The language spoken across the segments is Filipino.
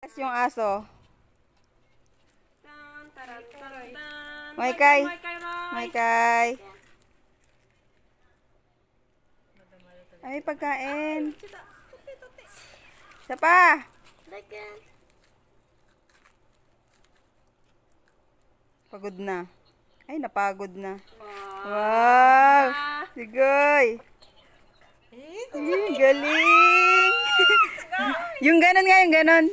Yung aso. Maikay. Maikay. Ay, pagkain. Isa pa. Pagod na. Ay, napagod na. Wow! Sigoy! Galing! Yung ganon nga, yung ganon.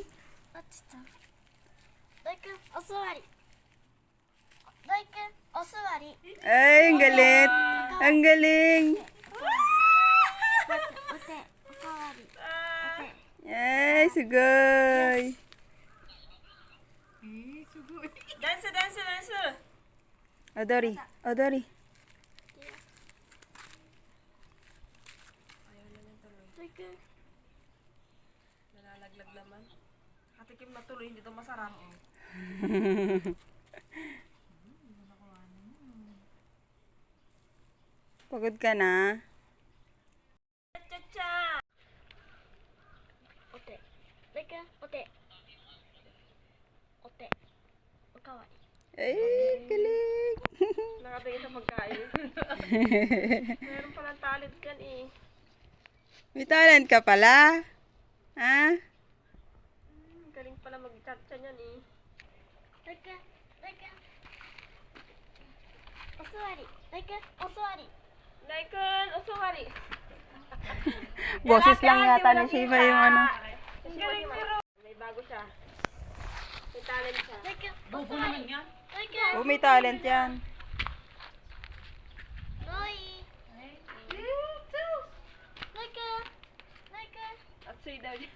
Ay, ang galit. Ang galing. Ay, sigoy. Dance, dance, dance. Odori. Odori. Nalalaglag naman. Katikim na tuloy, hindi ito masarap. Pagod ka na? Cha-cha! Ote. Like, ote. Ote. Okawari. Ay, galing. Nakatingin sa pagkain. Meron palang talent dyan eh. May talent ka pala. Ha? Galing pala mag-cha-cha niyan eh. Like, Osuwari. Like, Osuwari. Naikon, osuhari. Boses lang yata ni Shiva yung ano. Galing pero. May bago siya. May talent siya. Like, Osuwari. Like, Oh, may talent yan. Roy. Like, At suy daw niya.